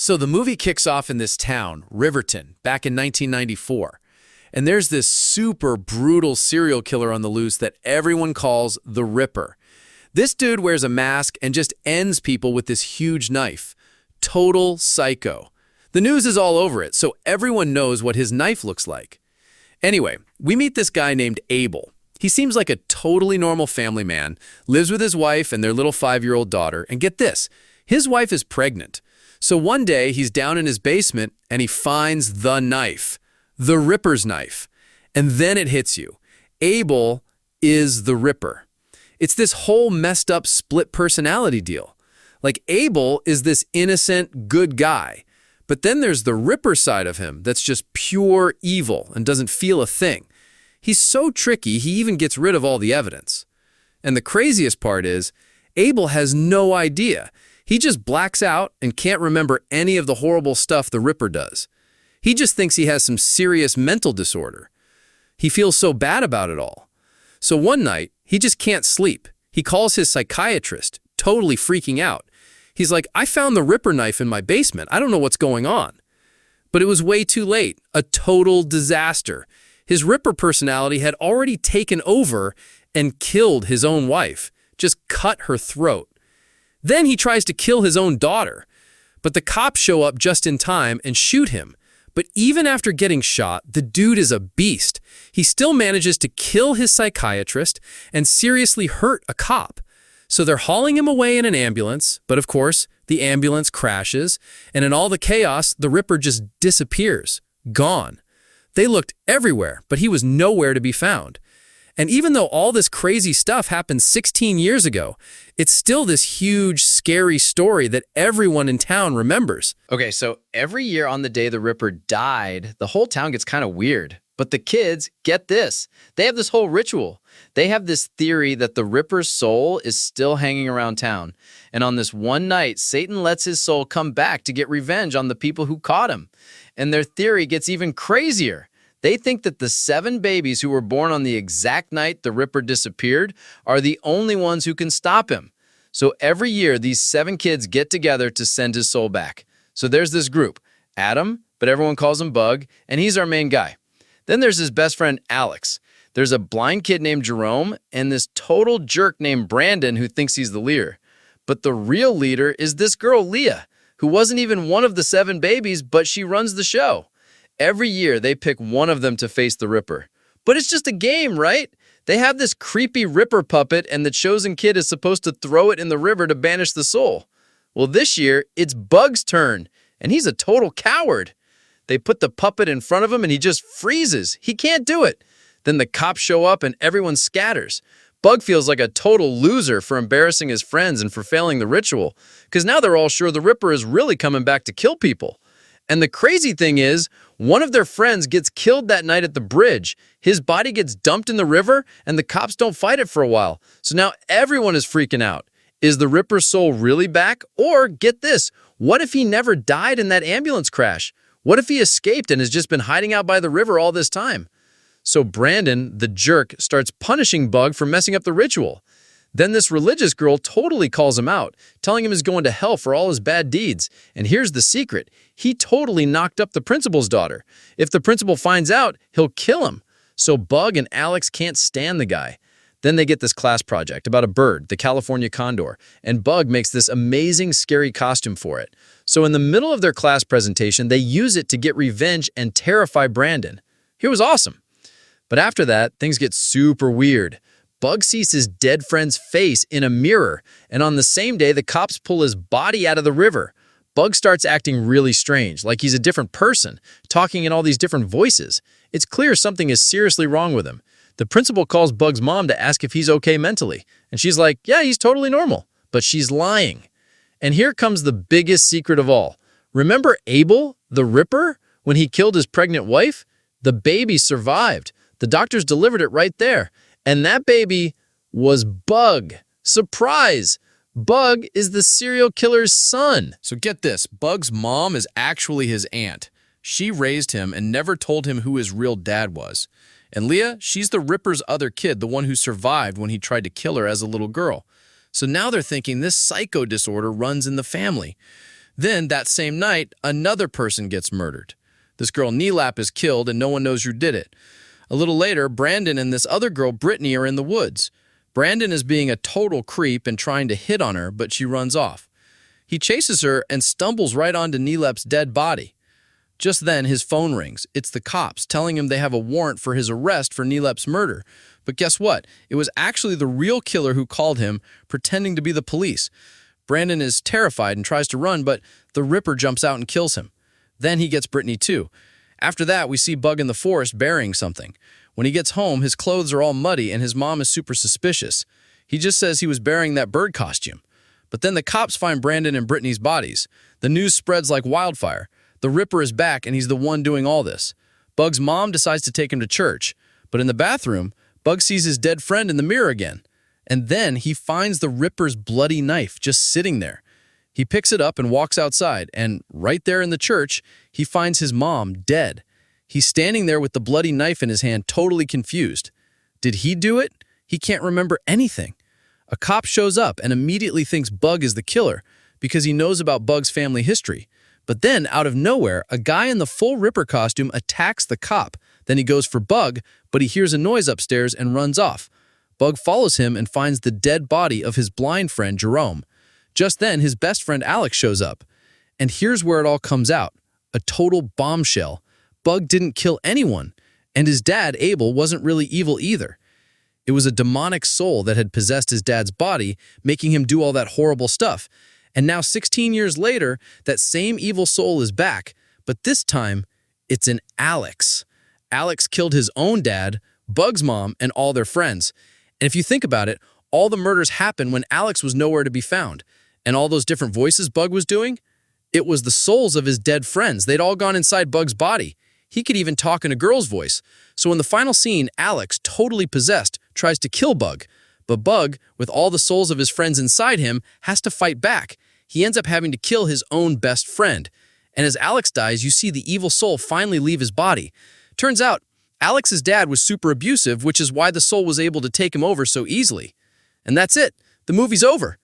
So the movie kicks off in this town, Riverton, back in 1994. And there's this super brutal serial killer on the loose that everyone calls the Ripper. This dude wears a mask and just ends people with this huge knife. Total psycho. The news is all over it, so everyone knows what his knife looks like. Anyway, we meet this guy named Abel. He seems like a totally normal family man, lives with his wife and their little 5-year-old daughter, and get this, his wife is pregnant. So one day, he's down in his basement and he finds the knife, the Ripper's knife. And then it hits you. Abel is the Ripper. It's this whole messed up split personality deal. Like Abel is this innocent, good guy. But then there's the Ripper side of him that's just pure evil and doesn't feel a thing. He's so tricky, he even gets rid of all the evidence. And the craziest part is, Abel has no idea. He just blacks out and can't remember any of the horrible stuff the Ripper does. He just thinks he has some serious mental disorder. He feels so bad about it all. So one night, he just can't sleep. He calls his psychiatrist, totally freaking out. He's like, I found the Ripper knife in my basement. I don't know what's going on. But it was way too late. A total disaster. His Ripper personality had already taken over and killed his own wife. Just cut her throat. Then he tries to kill his own daughter. But the cops show up just in time and shoot him. But even after getting shot, the dude is a beast. He still manages to kill his psychiatrist and seriously hurt a cop. So they're hauling him away in an ambulance, but of course, the ambulance crashes, and in all the chaos, the Ripper just disappears. Gone. They looked everywhere, but he was nowhere to be found. And even though all this crazy stuff happened 16 years ago, it's still this huge, scary story that everyone in town remembers. Okay, so every year on the day the Ripper died, the whole town gets kind of weird. But the kids, get this, they have this whole ritual. They have this theory that the Ripper's soul is still hanging around town. And on this one night, Satan lets his soul come back to get revenge on the people who caught him. And their theory gets even crazier. They think that the 7 babies who were born on the exact night the Ripper disappeared are the only ones who can stop him. So every year, these 7 kids get together to send his soul back. So there's this group, Adam, but everyone calls him Bug, and he's our main guy. Then there's his best friend, Alex. There's a blind kid named Jerome, and this total jerk named Brandon who thinks he's the leader. But the real leader is this girl, Leah, who wasn't even one of the 7 babies, but she runs the show. Every year, they pick one of them to face the Ripper. But it's just a game, right? They have this creepy Ripper puppet, and the chosen kid is supposed to throw it in the river to banish the soul. Well, this year, it's Bug's turn, and he's a total coward. They put the puppet in front of him, and he just freezes. He can't do it. Then the cops show up, and everyone scatters. Bug feels like a total loser for embarrassing his friends and for failing the ritual, because now they're all sure the Ripper is really coming back to kill people. And the crazy thing is, one of their friends gets killed that night at the bridge. His body gets dumped in the river, and the cops don't fight it for a while. So now everyone is freaking out. Is the Ripper's soul really back? Or, get this, what if he never died in that ambulance crash? What if he escaped and has just been hiding out by the river all this time? So Brandon, the jerk, starts punishing Bug for messing up the ritual. Then this religious girl totally calls him out, telling him he's going to hell for all his bad deeds. And here's the secret. He totally knocked up the principal's daughter. If the principal finds out, he'll kill him. So Bug and Alex can't stand the guy. Then they get this class project about a bird, the California condor, and Bug makes this amazing, scary costume for it. So in the middle of their class presentation, they use it to get revenge and terrify Brandon. He was awesome. But after that, things get super weird. Bug sees his dead friend's face in a mirror, and on the same day, the cops pull his body out of the river. Bug starts acting really strange, like he's a different person, talking in all these different voices. It's clear something is seriously wrong with him. The principal calls Bug's mom to ask if he's okay mentally, and she's like, yeah, he's totally normal. But she's lying. And here comes the biggest secret of all. Remember Abel, the Ripper, when he killed his pregnant wife? The baby survived. The doctors delivered it right there. And that baby was Bug. Surprise! Bug is the serial killer's son. So get this, Bug's mom is actually his aunt. She raised him and never told him who his real dad was. And Leah, she's the Ripper's other kid, the one who survived when he tried to kill her as a little girl. So now they're thinking this psycho disorder runs in the family. Then, that same night, another person gets murdered. This girl Neelap is killed and no one knows who did it. A little later, Brandon and this other girl, Brittany, are in the woods. Brandon is being a total creep and trying to hit on her, but she runs off. He chases her and stumbles right onto Neelap's dead body. Just then, his phone rings. It's the cops telling him they have a warrant for his arrest for Neelap's murder. But guess what? It was actually the real killer who called him, pretending to be the police. Brandon is terrified and tries to run, but the Ripper jumps out and kills him. Then he gets Brittany too. After that, we see Bug in the forest burying something. When he gets home, his clothes are all muddy and his mom is super suspicious. He just says he was burying that bird costume. But then the cops find Brandon and Brittany's bodies. The news spreads like wildfire. The Ripper is back and he's the one doing all this. Bug's mom decides to take him to church. But in the bathroom, Bug sees his dead friend in the mirror again. And then he finds the Ripper's bloody knife just sitting there. He picks it up and walks outside, and right there in the church, he finds his mom dead. He's standing there with the bloody knife in his hand, totally confused. Did he do it? He can't remember anything. A cop shows up and immediately thinks Bug is the killer because he knows about Bug's family history. But then, out of nowhere, a guy in the full Ripper costume attacks the cop. Then he goes for Bug, but he hears a noise upstairs and runs off. Bug follows him and finds the dead body of his blind friend, Jerome. Just then, his best friend Alex shows up. And here's where it all comes out. A total bombshell. Bug didn't kill anyone, and his dad, Abel, wasn't really evil either. It was a demonic soul that had possessed his dad's body, making him do all that horrible stuff. And now, 16 years later, that same evil soul is back, but this time, it's in Alex. Alex killed his own dad, Bug's mom, and all their friends. And if you think about it, all the murders happened when Alex was nowhere to be found. And all those different voices Bug was doing? It was the souls of his dead friends. They'd all gone inside Bug's body. He could even talk in a girl's voice. So in the final scene, Alex, totally possessed, tries to kill Bug. But Bug, with all the souls of his friends inside him, has to fight back. He ends up having to kill his own best friend. And as Alex dies, you see the evil soul finally leave his body. Turns out, Alex's dad was super abusive, which is why the soul was able to take him over so easily. And that's it. The movie's over.